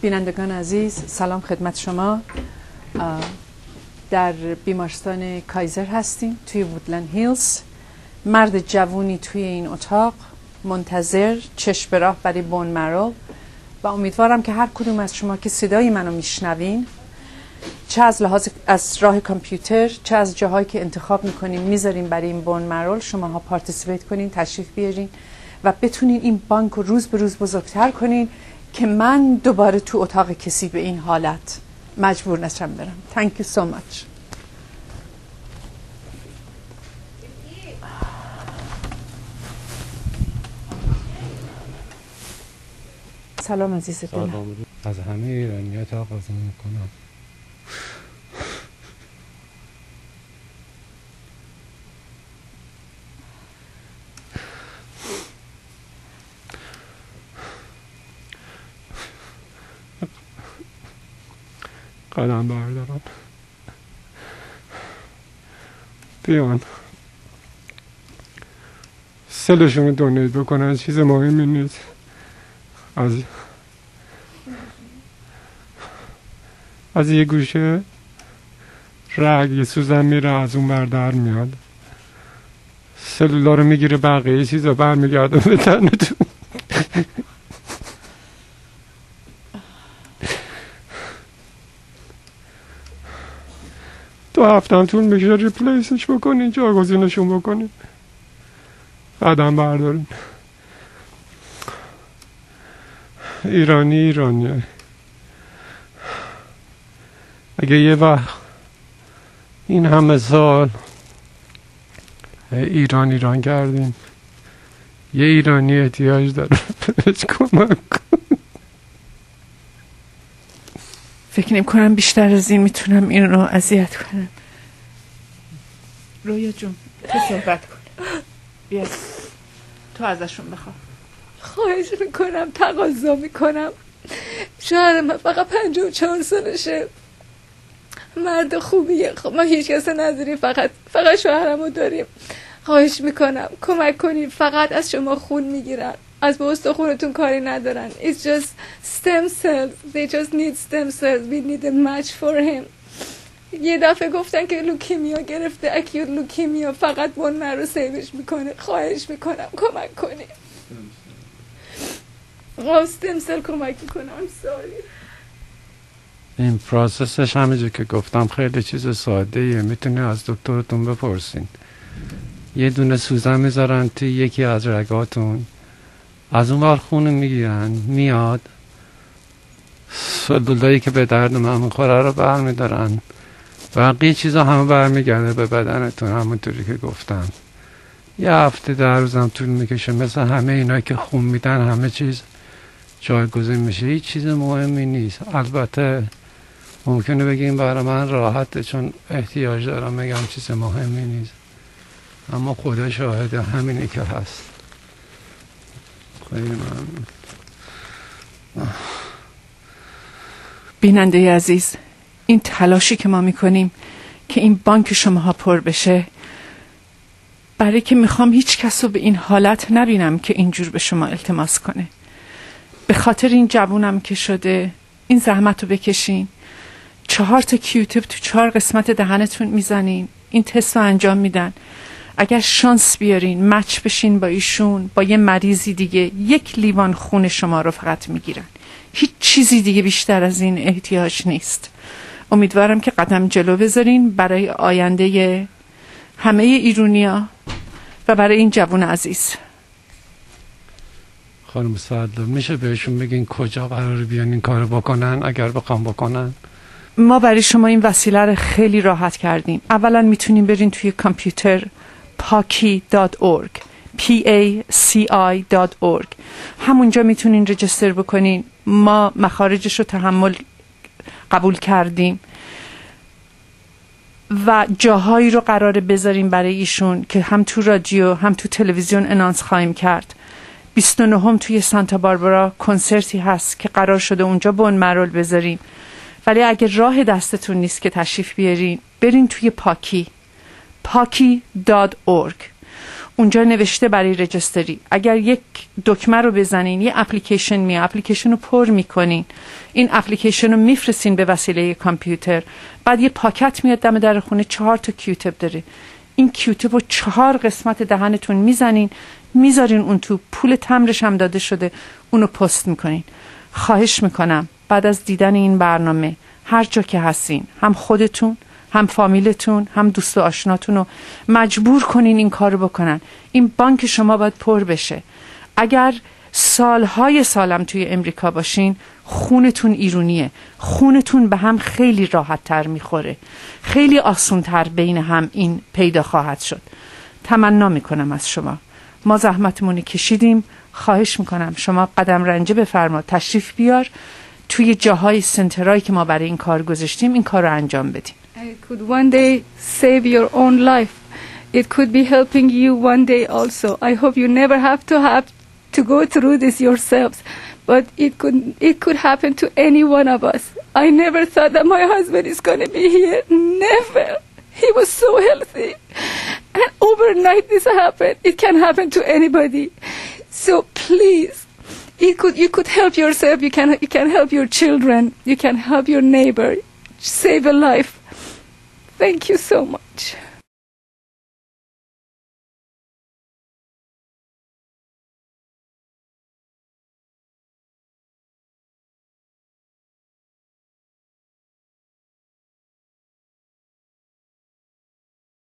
بینندگان عزیز، سلام خدمت شما. در بیمارستان کایزر هستیم توی وودلند هیلز. مرد جوونی توی این اتاق منتظر چشم به راه برای بون مرو و امیدوارم که هر کدوم از شما که صدای منو میشنوین، چه از لحاظ از راه کامپیوتر، چه از جاهایی که انتخاب میکنین میذارین برای این بون مرو، شماها پارتیسیپیت کنین، تشریف بیارین و بتونین این بانک رو روز به روز بزرگتر کنین که من دوباره تو اتاق کسی به این حالت مجبور نشم برم. Thank you so much. سلام عزیز دلم. سلام. از همه ایرانی‌ها تقاضا میکنم قدم بردارن، بیان سلشون رو دونیت بکنن. چیز مهمی نیست. از یه گوشه رگ یه سوزن میره، از اون بر در میاد، سلولا رو میگیره، بقیه چیزا برمیگرده به تنتون. دو هفته هم طول میشه ریپلیسش بکنین، جاگزینشون بکنین، قدم بردارین. ایرانیه. اگه یه وقت این همه سال ایران کردیم، یه ایرانی احتیاج داره بهش کمک کن. فکر نمی کنم بیشتر از این میتونم این رو اذیت کنم. رویا جون تو صحبت کن. بیا تو ازشون بخواه. خواهش میکنم، تقاضا میکنم. شوهر من فقط 54 سالشه، مرد خوبیه. خب ما هیچ کس نداریم، فقط شوهرمو داریم. خواهش میکنم کمک کنید. فقط از شما خون میگیرن، از به استخونتون کاری ندارن. It's just stem cells. They just need stem cells. We need a match for him. یه دفعه گفتن که لوکیمیا گرفته، اکیوت لوکیمیا، فقط بون مرو سیوش میکنه. خواهش میکنم کمک کنید. استم سل کمک میکنم. sorry. این پروسسش همینجور که گفتم خیلی چیز ساده ایه. میتونی از دکترتون بپرسین. یه دونه سوزن میذارن توی یکی از رگاتون، از اون ور خون میگیرن، میاد سلولایی که به درد من میخوره رو برمیدارن، بقیه چیزا همه برمیگرده به بدنتون. همونطوری که گفتم یه هفته 10 روزم طول میکشه. مثل همه اینا که خون میدن همه چیز جایگزین میشه. هیچ چیز مهمی نیست. البته ممکنه بگیم برای من راحته چون احتیاج دارم، میگم چیز مهمی نیست، اما خدا شاهده همینی که هست. خیلی ممنون. بیننده عزیز، این تلاشی که ما میکنیم که این بانک شماها پر بشه، برای که میخوام هیچ کس رو به این حالت نبینم که اینجور به شما التماس کنه. به خاطر این جوونم که شده این زحمت رو بکشین. 4 تا کیوتیپ تو 4 قسمت دهنتون میزنین، این تست رو انجام میدن. اگر شانس بیارین مچ بشین با ایشون، با یه مریضی دیگه، 1 لیوان خون شما رو فقط میگیرن. هیچ چیزی دیگه بیشتر از این احتیاج نیست. امیدوارم که قدم جلو بذارین برای آینده همه ایرانیا و برای این جوون عزیز. خانم سعدلو میشه بهشون بگین کجا قراره بیان این کارو بکنن اگر بخوام بکنن؟ ما برای شما این وسیله رو خیلی راحت کردیم. اولا میتونین برین توی کامپیوتر paki.org PACI.org. همونجا میتونین رجیستر بکنین. ما مخارجش رو تحمل قبول کردیم و جاهایی رو قراره بذاریم برای ایشون که هم تو رادیو هم تو تلویزیون انانس خواهیم کرد. 29 توی سانتا باربارا کنسرتی هست که قرار شده اونجا بون مرول بذاریم. ولی اگر راه دستتون نیست که تشریف بیارین، برین توی paki.org. اونجا نوشته برای رجیستری. اگر یک دکمه رو بزنین، یه اپلیکیشن میاد، اپلیکیشن رو پر میکنین. این اپلیکیشن رو میفرستین به وسیله کامپیوتر، بعد یه پاکت میاد دم در خونه 4 تا کیوتپ داره. این کیوتپ رو 4 قسمت دهنتون میزنین، میذارین اون تو، پول تمرش هم داده شده، اونو پست میکنین. خواهش میکنم بعد از دیدن این برنامه هر جا که هستین، هم خودتون، هم فامیلتون، هم دوست و آشناتون رو مجبور کنین این کار رو بکنن. این بانک شما باید پر بشه. اگر سالهای سالم توی امریکا باشین، خونتون ایرونیه، خونتون به هم خیلی راحت تر میخوره، خیلی آسون تر بین هم این پیدا خواهد شد. تمنا میکنم از شما، ما زحمتمونی کشیدیم، خواهش میکنم شما قدم رنجه بفرما، تشریف بیار توی جاهای سنترایی که ما برای این کار گذاشتیم، این کار رو انجام بدیم. It could one day save your own life. It could be helping you one day also. I hope you never have to go through this yourselves, but it could happen to any one of us. I never thought that my husband is going to be here. Never. He was so healthy, and overnight this happened. It can happen to anybody. So please, you could help yourself. You can help your children. You can help your neighbor. Save a life. Thank you so much.